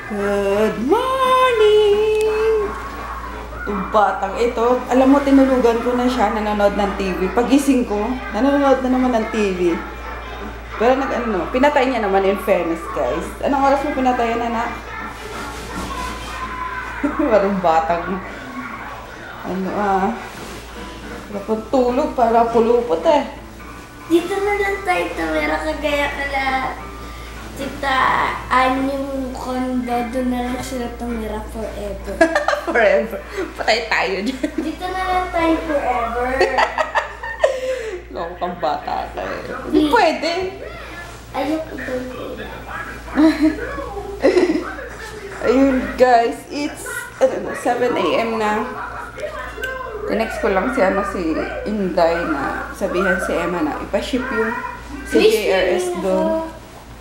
Good morning! Yung batang ito, alam mo, tinulugan ko na siya, nanonood ng TV. Pagising ko, nanonood na naman ng TV. Pero pinatay niya naman in fairness, guys. Anong oras mo pinatay na, anak? Parang batang, parang tulog, para pulupot eh. Dito na lang tayo tumira kagaya kala Tita Anyong Conde, doon na lang sila tumira forever. Forever. Patay tayo dyan. Dito na lang tayo forever. Loko kang bata ka eh. Hindi pwede. Ayoko doon. Ayun guys, it's 7 AM na. Tinext ko lang si Inday na sabihan si Emma na ipaship yung si JRS doon.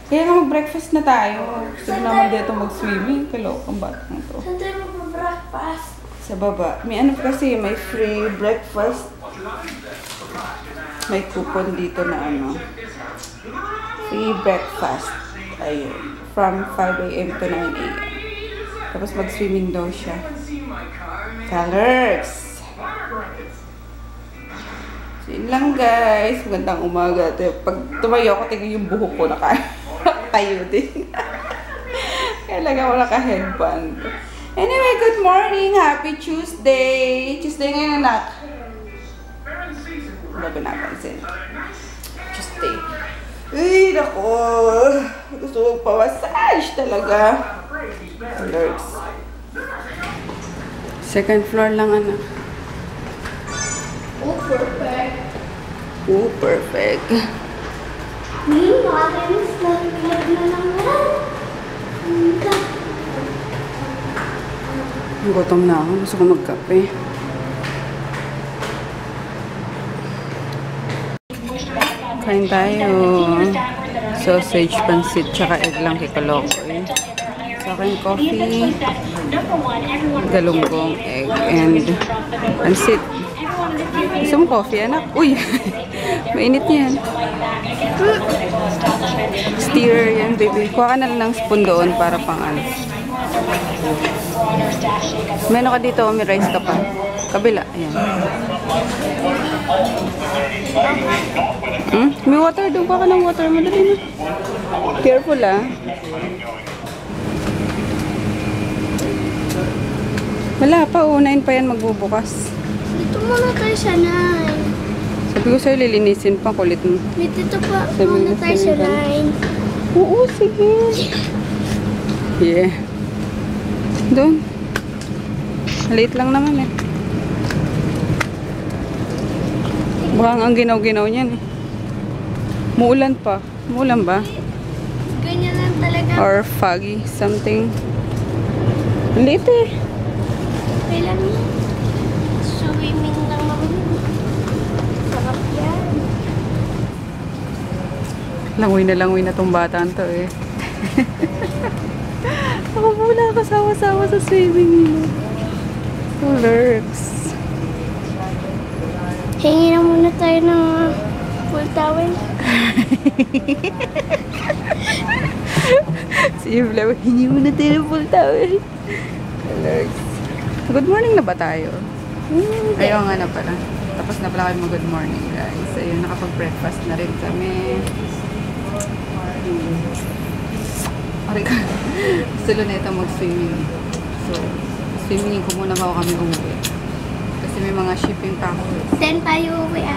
Kaya nga mag-breakfast na tayo. Gusto naman dito mag-swimming. Kalokang bata na to. Saan tayo mag-breakfast? Sa baba. May kasi, may free breakfast. May coupon dito na free breakfast. Ayun. From 5 AM to 9 AM. Tapos mag-swimming daw siya. Colors! So, yun lang guys. Magandang umaga. Pag tumayo ako, tingnan yung buhok ko tayo din. Kailangan wala ka-headband. Anyway, good morning. Happy Tuesday. Tuesday ngayon, anak. Wala ba napansin? Tuesday. Uy, nako. Gusto ko pa-massage talaga. Alerts. Second floor lang, anak. Oh, perfect. Oh, perfect. Nakakainis na lang yan. Gutom na ako. Gusto ko magkape. Kain tayo. Sausage, pansit, tsaka egg lang kikalokoy. Sa akin, coffee, galunggong, egg, and pansit. Gusto mo coffee, anak? Uy! Mainit yan. Stir yan, baby. Kuha ka na lang ng spoon doon para pang Meron ka dito, may rice ka pa. Kabila, ayan. May water doon. Kuha ka ng water. Madali na. Careful, Wala pa, 9 pa yan magbubukas. Dito muna tayo sa 9. Sabi ko sa'yo, lilinisin pa, kulit mo. Dito pa muna tayo sa 9. Oo, sige. Yeah. Doon. Late lang naman eh. Baka ang ginaw-ginaw niyan eh. Muulan pa. Muulan ba? Ganyan lang talaga. Or foggy, something. Late eh. Okay lang yan. Swimming lang naman. Sarap yan. Langoy na tong bataan to eh. Ako muna kasawa-sawa sa swimming nila. So lurks. Hingi na muna tayo ng full towel. Si Evla, hingi muna tayo ng full towel. Lurks. Good morning na ba tayo? Ayaw nga na pala. Tapos na pala kayo mag-good morning guys. Ayun, nakapag-breakfast na rin kami. Gusto na ito mag-swimming. So, swimming ko muna bago kami umuwi. Kasi may mga shipping pa ako. 10 tayo uwi 12.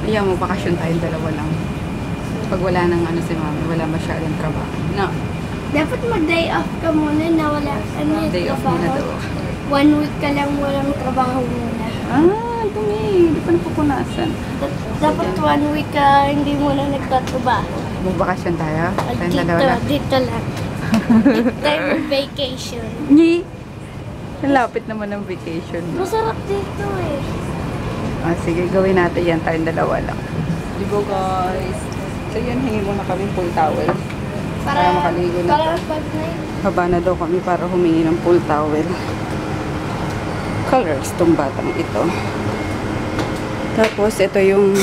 Ayaw, magbakasyon tayong dalawa lang. Pag wala nang si mami, wala masyadong trabaho. No. Dapat mag-day off ka muna na wala. Day off muna daw. 1 week ka lang walang trabaho muna. Dumi. Hindi pa napupunasan. Dapat 1 week ka hindi muna nagtatrabaho. Magbakasyon tayo? Tayong dalawa lang. Dito lang. Time vacation. Nyi! Lapit naman ng vacation. Masarap dito eh. Sige, gawin natin yan. Tayong dalawa lang. Digo guys. So yun, hingi muna kami full towel. Para makaligo na. Para pag Haba na daw kami para humingi ng full towel. Colors tong batang ito. Tapos ito yung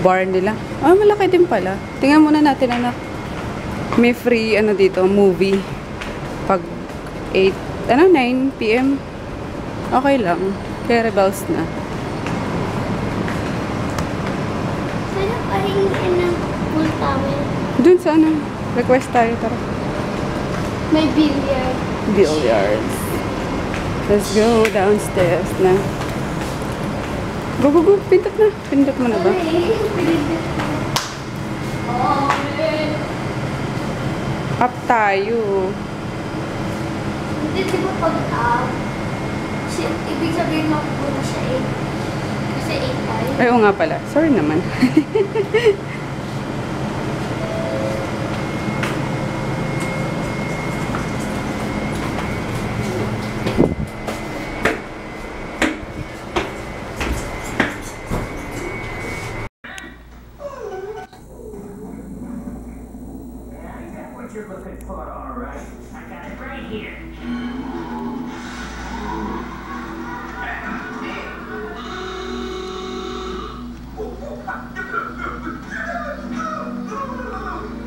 bar nila. Malaki din pala. Tingnan muna natin, anak. May free, ano dito, movie. Pag 9 p.m. Okay lang. Kaya rebels na. Sana pahingiin ng pool towel. Dun sa ano, request tayo, tara. May billiard. Billiards. Let's go downstairs na. Go, go, go. Pindot na. Pindot mo na ba? Up tayo. Hindi, di ba pag ibig sabihin mapupunta sa 8. Kasi 8 tayo. Ay, oo nga pala. Sorry naman. You're looking for, all right. I got it right here.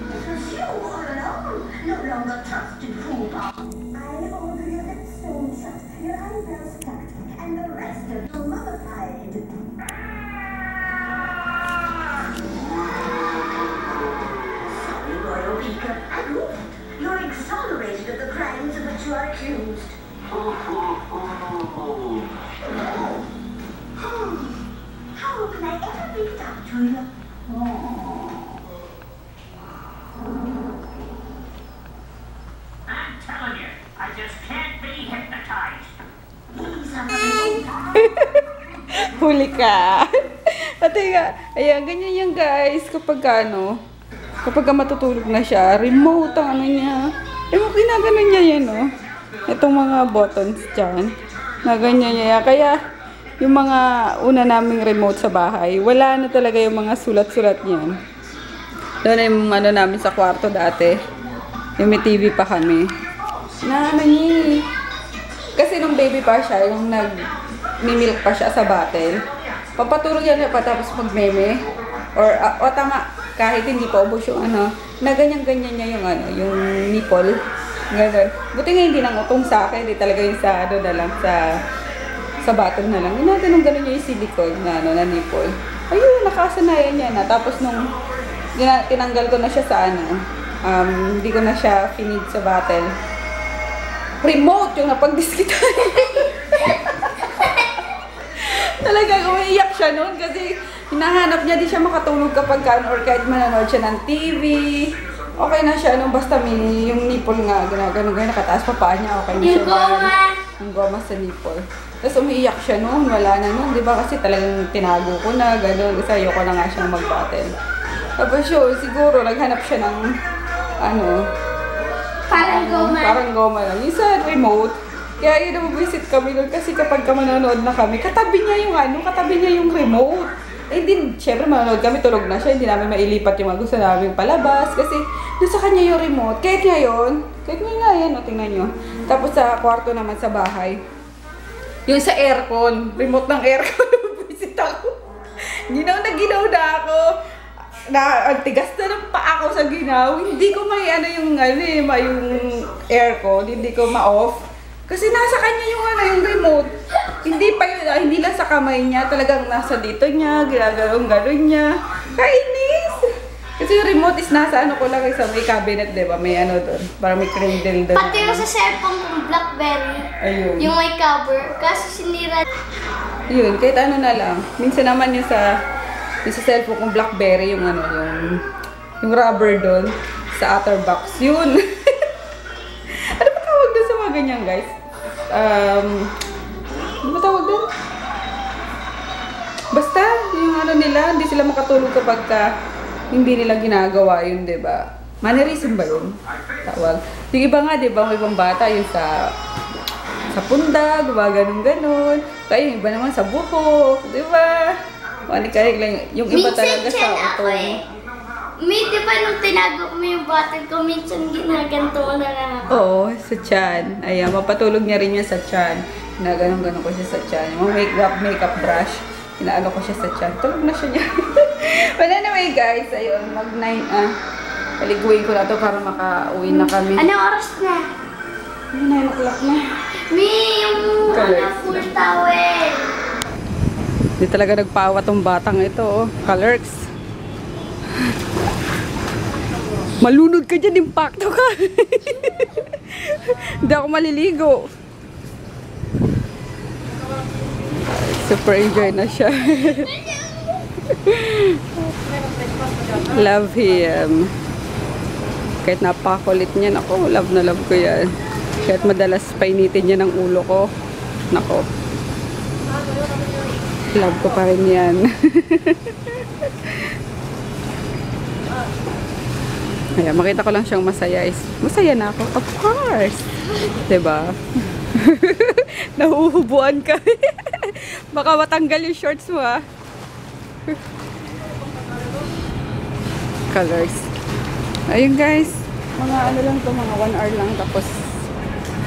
Because you all alone no longer trusted Fuba. I order your headstone shut, your eyebrows plucked, and the rest of you mummified. Sorry, Royal Beaker. I moved. You're exonerated of the crimes of which you are accused. How can I ever be up to you? I'm telling you, I just can't be hypnotized. These are the Huli ka. Pati nga, ayan, ganyan yan guys. Kapag kapag matutulog na siya, remote ang ano niya. Ginagano niya yan, oh. Itong mga buttons dyan. Na ganyan niya. Kaya, yung mga una naming remote sa bahay, wala na talaga yung mga sulat-sulat niyan. Doon yung ano namin sa kwarto dati. Yung may TV pa kami. Na ano niya. Kasi nung baby pa siya, yung nag-milk pa siya sa bottle, papatulog yan pa tapos magmeme. Or tama, kahit hindi pa ubos yung ano, na ganyan-ganyan niya yung ano, yung nipple. Ganun. Buti nga hindi nangutong sa akin, hindi talaga yung sa ano na lang, sa bottle na lang. Yung natin nung gano'n niya yung silicone na, ano, na nipple. Ayun, nakasanayan niya na. Tapos nung tinanggal ko na siya sa ano, hindi ko na siya finid sa bottle. Remote yung napag-diskitan. Talagang umiiyak siya noon kasi hinahanap niya di siya makatulog kapag or kahit manonood siya ng TV. Okay na siya nung basta may yung nipple nga, ganun nakataas pa paa niya, okay na siya. Yung goma! Yung goma sa nipple. Tapos umiiyak siya noon, wala na noon, di ba? Kasi talagang tinago ko na, gano'n. Kasi ayoko na nga siyang mag-battle. Tapos yun, siguro naghanap siya ng ano, parang goma lang. Yung sa remote, kaya yun visit kami doon kasi kapag manonood na kami, katabi niya yung remote. Eh din, syempre manonood kami, tulog na siya, hindi namin mailipat yung mga gusto namin palabas kasi doon sa kanya yung remote. Kahit ngayon nga yan, o tingnan nyo. Tapos sa kwarto naman sa bahay, yung sa aircon, remote ng aircon, visit ako. Ginaw na ako. Ang tigas na ng paa ko sa ginaw. Hindi ko yung aircon, hindi ko ma-off. Kasi nasa kanya yung remote. Hindi pa yun, hindi lang sa kamay niya, talagang nasa dito niya, ginagano'n niya. Kainis! Kasi yung remote is nasa ko lang sa may cabinet, di ba? May doon, parang may cradle doon. Pati yung sa cellphone kong BlackBerry. Ayun. Yung may cover, kasi sinira. Yun, kahit ano na lang. Minsan naman yung sa cellphone kong BlackBerry, yung rubber doon, sa outer box. Yun. Ano ba tawag doon sa mga ganyan, guys? Ano ba tawag doon? Basta, yung nila, hindi sila makatulog kapag hindi nila ginagawa yun, diba? Mannerism ba yun? Tawag. Yung iba nga, diba, may ibang bata, yung sa pundag, ganun-ganun. Kaya yung iba naman sa buhok, diba? Manik-anik lang. Yung iba talaga sa auto. May, di ba nung tinago mo yung bottle ko, minsan ginaganto ko na lang ako. Oo, sa tiyan. Ayan, mapatulog niya rin yan sa tiyan. Ginaganon-ganon ko siya sa tiyan. Yung makeup brush, inaano ko siya sa tiyan. Tulog na siya niya. But anyway guys, ayun, mag-9 Paliguin ko na to para makauwi na kami. Anong oras na? 9 o'clock na. Yung Colors full towel. Hindi talaga nagpawa tong batang ito, oh. Colors. Malunod ka dyan, impacto ka. Hindi ako maliligo. Super enjoy na siya. Love him. Kahit napakakulit niya, nako, love na love ko yan. Kahit madalas painitin niya ng ulo ko, nako. Love ko pa rin yan. Kaya makita ko lang siyang masaya is, masaya na ako. Of course. Diba? Nahuhubuan ka. Baka matanggal yung shorts mo, ah. Colors. Ayun guys, mga ano lang to, mga 1 hour lang, tapos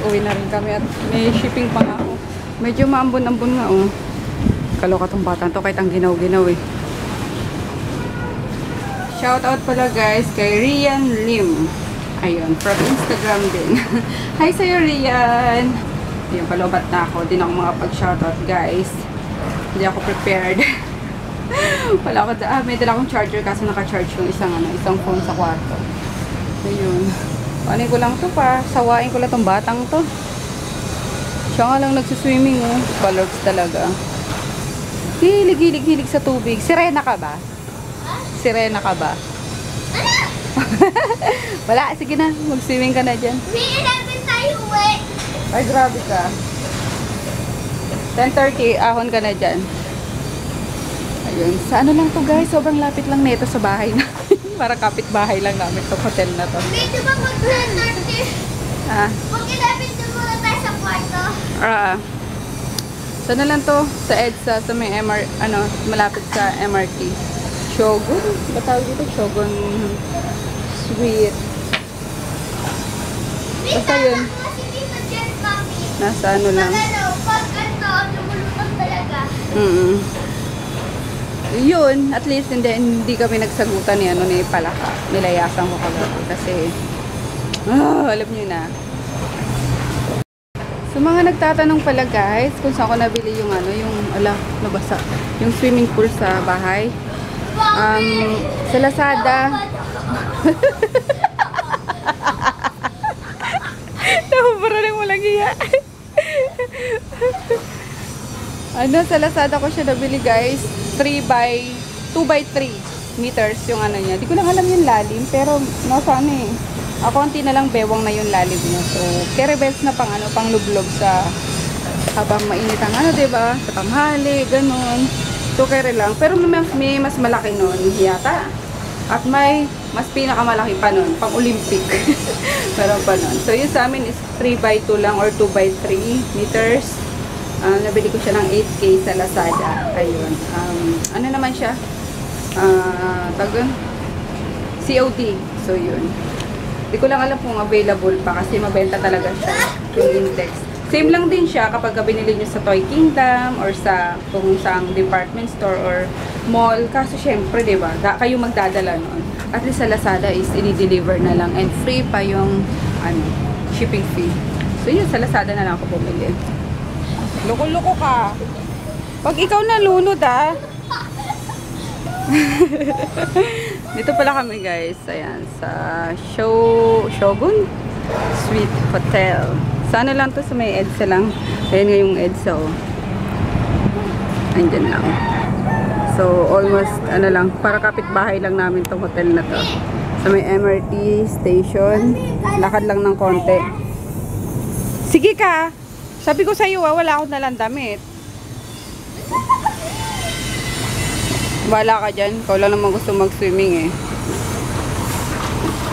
uwi na rin kami at may shipping pa nga ako. Medyo maambon-ambon nga, oh. Kaloka tong bata to, kahit ang ginaw-ginaw, eh. Shoutout pala guys kay Rian Lim. Ayun, from Instagram din. Hi sa'yo, Rian! Ayun, palobat na ako. Di na ako makapag-shoutout guys. Hindi ako prepared. Wala ako, may dala akong charger kaso naka-charge yung isang phone sa kwarto. Ayun. Panin ko lang to pa. Sawain ko lang tong batang to. Siya nga lang nagsuswimming, oh. Balogs talaga. Hilig sa tubig. Sirena ka ba? Sirena ka ba? Wala, sige na. Mag-swimming ka na dyan. May 11 tayo, eh. Ay, grabe ka. 10:30, ahon ka na dyan. Ayun. Sa ano lang to guys? Sobrang lapit lang nito sa bahay na. Para kapit bahay lang namin itong hotel na to. May di ba mag-10:30? Ah. Mag-11 na muna tayo sa kwarto. Sana lang to sa EDSA, sa may malapit sa MRT. Shogun? Ba tawag dito? Shogun Sweet. Basta yun. Kasi dito dyan, mami. Nasa ano lang. Pag lumulutang talaga. Yun, at least hindi kami nagsagutan ni Palaka. Nilayasan ko kagabi kasi alam niyo na. So mga nagtatanong pala guys, kung saan ko nabili yung nabasa, yung swimming pool sa bahay. Sa Lazada. Nakapara lang walang iya. Sa Lazada ko siya nabili guys. 2x3 meters yung niya. Di ko lang alam yung lalim, pero nasa konti na lang bewang na yung lalim niya. So, carry belts na pang lublob sa habang mainit ang diba? Sa tanghali, ganun. So, carry lang. Pero may mas malaki nun yata. At may mas pinakamalaki pa nun, pang Olympic. Meron pa nun. So, yun sa amin is 3x2 lang or 2x3 meters. Nabili ko siya ng 8K sa Lazada. Ayun. Ano naman siya? COD. So, yun. Di ko lang alam kung available pa kasi mabenta talaga siya. Yung index. Same lang din siya kapag binili nyo sa Toy Kingdom or kung saang department store or mall. Kaso syempre, diba? Kayo magdadala nun. At least sa Lazada is i-deliver na lang and free pa yung shipping fee. So, yun. Sa Lazada na lang ako bumili. Loko-loko ka. Pag ikaw nalunod, Dito pala kami guys. Ayan. Sa Shogun Sweet Hotel. Sa ano lang to? Sa may EDSA lang. Ayan nga yung EDSA, oh. Andyan lang. So, almost, para kapitbahay lang namin tong hotel na to. Sa may MRT station. Lakad lang ng konti. Sige ka! Sabi ko sa'yo, wala akong nalang damit. Wala ka dyan. Ikaw lang naman gusto mag-swimming eh.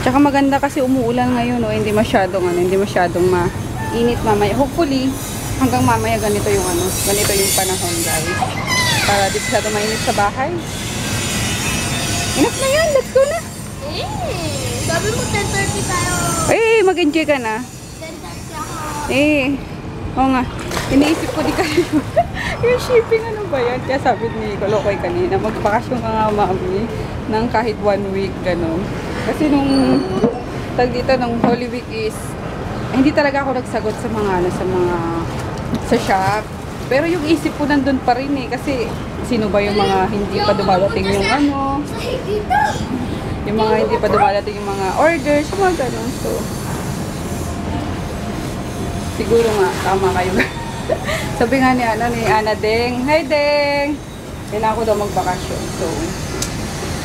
Tsaka maganda kasi umuulan ngayon, oh. Hindi masyadong mainit mamaya. Hopefully, hanggang mamaya ganito yung panahon, guys. Para di masyadong mainit sa bahay. Enough na yan. Let's go na. Sabi mo 10:30 tayo. Mag-enjoy ka na. 10:30 ako. Oo nga. Iniisip ko di kayo. Yung shipping, ano ba yan? Kaya sabi ni Kolokoy kanina, magbakasyon ka nga, mami, ng kahit 1 week, gano'n. Kasi nung tag dito nung Holy Week is hindi talaga ako nagsagot sa mga sa shop. Pero yung isip ko nandun pa rin eh kasi sino ba yung mga hindi pa dumadating yung yung mga hindi pa dumadating yung mga orders, mga ganun. So siguro nga tama kayo. Sabi nga ni Ana Deng, hi Deng, kailangan ko daw magbakasyon. So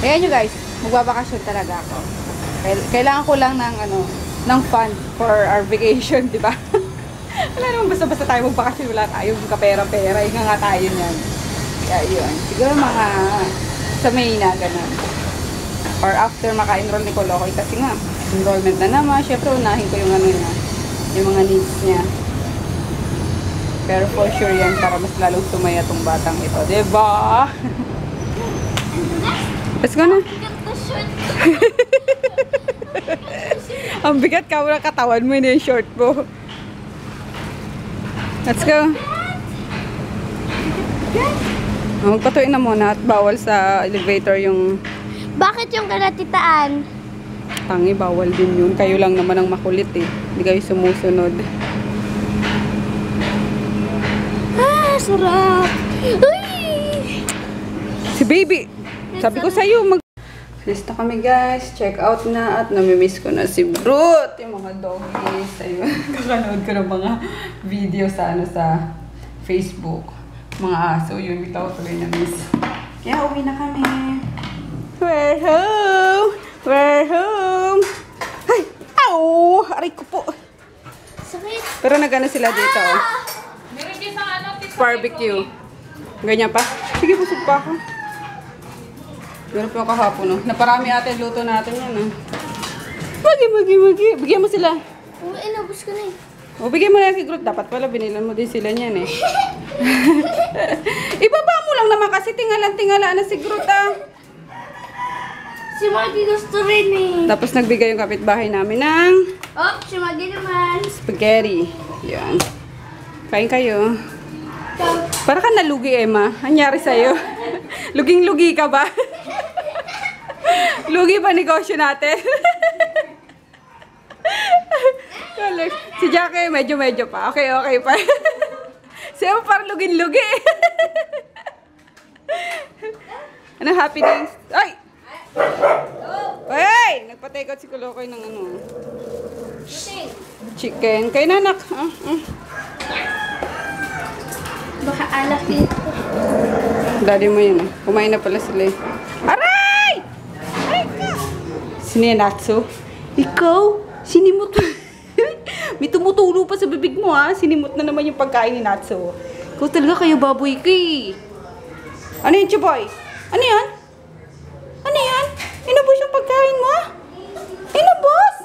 ayan nyo guys, magbabakasyon talaga ako. Kailangan ko lang ng fund for our vacation, di ba? Wala naman basta-basta tayo magbakasyon, wala tayong kapera-pera, hinga nga tayo niyan. Kaya yun, siguro mga sa May na, ganun. Or after maka-enroll ni Kolokoy, kasi nga, enrollment na naman, syempre unahin ko yung niya, yung mga needs niya. Pero for sure yan, para mas lalong sumaya tong batang ito, di ba? Let's go na. Ang bigat ka mo ng katawan mo, yun yung short mo. Let's go. Magpatuloy na muna at bawal sa elevator yung... Bakit yung kalatitaan? Tangi, bawal din yun. Kayo lang naman ang makulit eh. Hindi kayo sumusunod. Ah, sarap! Uy! Si baby! Sabi ko sa'yo, lista kami guys. Check out na at namimiss ko na si Brute. Yung mga doggies. Ayun. Kakanood ko ng mga video sa Facebook. Mga aso. Yun, bitaw tuloy na miss. Kaya uwi na kami. We're home! We're home! Ay! Ow! Aray ko po. Sakit! Pero nagana sila dito. Barbecue. Ganyan pa. Sige, busog pa ako. Ganun pa kahapon, no? Naparami ate luto natin yan, no? Magi. Bigyan mo sila. Oh, inabos ko na eh. O, bigyan mo na kay Groot. Dapat pala, binilan mo din sila niyan, eh. Ibaba mo lang naman kasi tingala na si Groot, ah. Si Maggie gusto rin eh. Tapos nagbigay yung kapitbahay namin ng Oh, si Maggie naman. spaghetti. Yan. Kain kayo. Ikaw. Para ka nalugi, Emma. Anyari sa'yo? Luging-lugi ka ba? Lugi ba negosyo natin? Si Jackie, medyo pa. Okay pa. Si Emma parang lugin-lugi. Ano, happy days? Ay! Hey! Nagpa-take out si Kolokoy ng chicken. Kay nanak. Baka alak dito. Daddy mo yun. Kumain na pala sila eh. Aray! Aray ka! Sino yan, Natsu? Ikaw? Sinimot. May tumutulo pa sa bibig mo ha. Sinimot na naman yung pagkain ni Natsu. Ikaw talaga kayo baboy ka eh. Ano yun, Chuboy? Ano yan? Ano yan? Inubos yung pagkain mo? Inubos?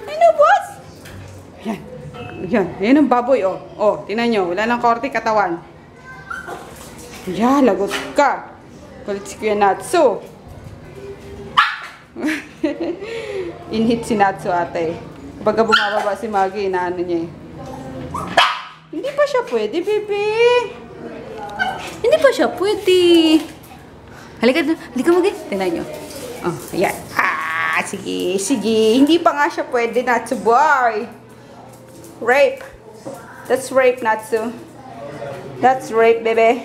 Inubos? Yan. Yan ang baboy, oh. Oh, tinan nyo. Wala nang korte katawan. Yeah, lagot ka. Kulit si Kuya Natsu. Inhit si Natsu, ate. Baga bumababa si Maggie, inaano niya eh. Hindi pa siya pwede, bebe. Hindi pa siya pwede. Halika Maggie. Tinan nyo. Oh, ayan. Sige. Hindi pa nga siya pwede, Natsu boy. Rape. That's rape, Natsu. That's rape, bebe.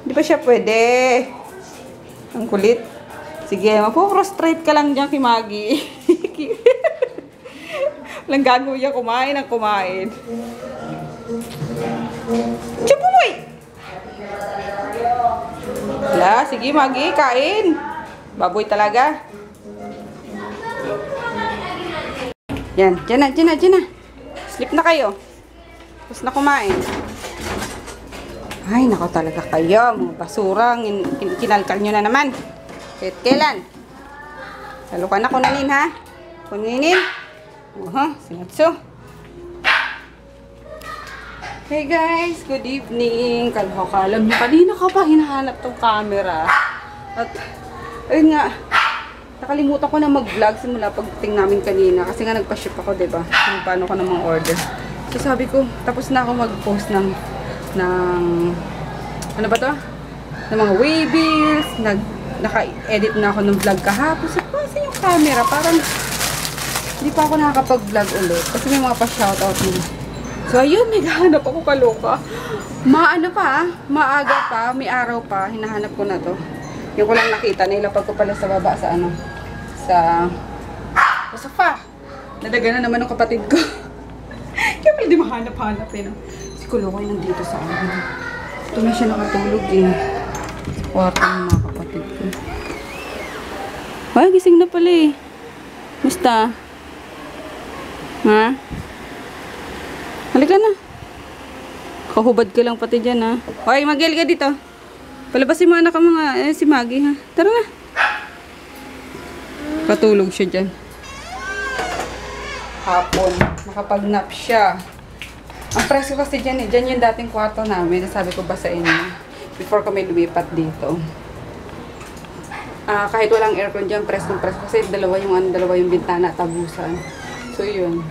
Hindi pa siya pwede. Ang kulit. Sige, mapo-prostrate ka lang dyan kay Maggie. Walang gagawin niya, kumain ang kumain. Chupoy! Wala, sige Maggie, kain. Baboy talaga. Yan, dyan na. Sleep na kayo. Tapos na kumain. Ay, nako talaga kayo. Mga basurang, kinalkal nyo na naman. Kahit kailan. Lalo ka na kunanin, ha? Kunanin. Sinatso. Hey guys, good evening. Kalakalam nyo. Kanina ka pa hinahanap tong camera. At, ayun nga. Nakalimutan ko na mag-vlog simula pagdating namin kanina. Kasi nga nagpa-ship ako, diba? Paano ko namang order. So sabi ko, tapos na ako mag-post ng ano ba to? Ng mga waybills, naka-edit na ako ng vlog kahapon. Sabi ko, saan yung camera? Parang hindi pa ako nakakapag-vlog ulit. Kasi may mga pa-shoutout nila. So, ayun, may gahanap ako kaloka. Maaga pa, may araw pa, hinahanap ko na to. Yung ko lang nakita, nailapag ko pala sa baba sa sa sofa. Nadaga na naman ng kapatid ko. Kaya pala di mahanap-hanap eh. No? Si Kulokoy nandito sa akin. Ito na siya nakatulog eh. Sa kwarto ng mga kapatid ko. Ay, gising na pala eh. Musta? Ha? Halika na. Kahubad ka lang pati dyan ha. Hoy, Magel ka dito. Palabasin mo anak ang mga, si Maggie ha. Tara na. Katulog siya dyan. Hapon. Nakapag-nap siya. Ang presko kasi dyan eh. Dyan yung dating kwarto namin. Nasabi ko ba sa inyo. Before kami lumipat dito. Kahit walang aircon dyan, presko. Kasi dalawa yung bintana tabusan. So yun.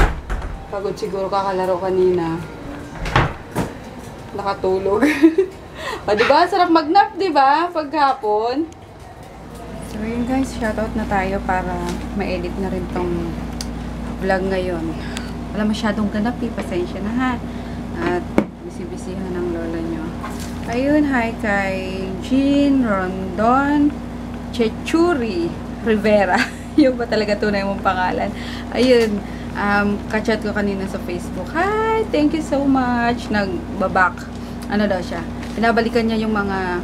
Pagod siguro kakalaro kanina. Nakatulog. O diba? Sarap mag-nap, diba? Paghapon. So yun guys, shoutout na tayo para ma-edit na rin tong vlog ngayon. Wala masyadong ganap eh. Pasensya na ha. At bisibisihan ng lola nyo. Ayun, hi kay Jean Rondon Chechuri Rivera. Yung ba talaga tunay mong pangalan? Ayun. Kachat ko kanina sa Facebook. Hi! Thank you so much. Nagbabak. Ano daw siya? Pinabalikan niya yung mga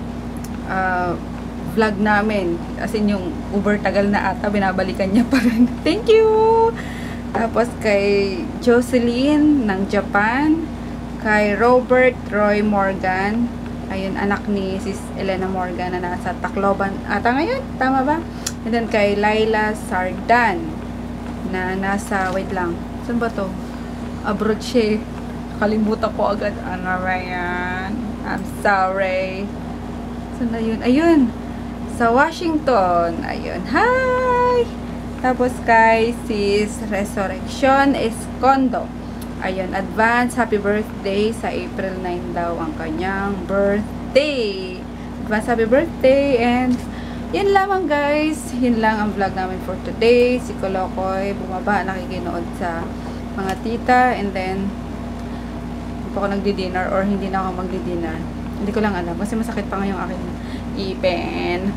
vlog namin. As in yung uber tagal na ata. Binabalikan niya pa rin. Thank you! Tapos kay Jocelyn ng Japan. Kay Robert Roy Morgan. Ayun, anak ni Sis Elena Morgan na nasa Tacloban. Ata ngayon? Tama ba? And then kay Laila Sardan. Na nasa, wait lang, saan ba to? Abroad siya. Kalimutan ko agad. Ano ba yan? I'm sorry. Saan na yun? Ayun. Sa Washington. Ayun. Hi! Tapos kay Sis Resurrection Escondo. Ayun. Advance happy birthday. Sa April 9 daw ang kanyang birthday. Advance happy birthday. And yun lamang guys, yun lang ang vlog namin for today. Si Kulokoy bumaba, nakikinood sa mga tita, and then hindi pa ako nagdi-dinner or hindi na ako magdi-dinner. Hindi ko lang alam kasi masakit pa ngayong aking ipin.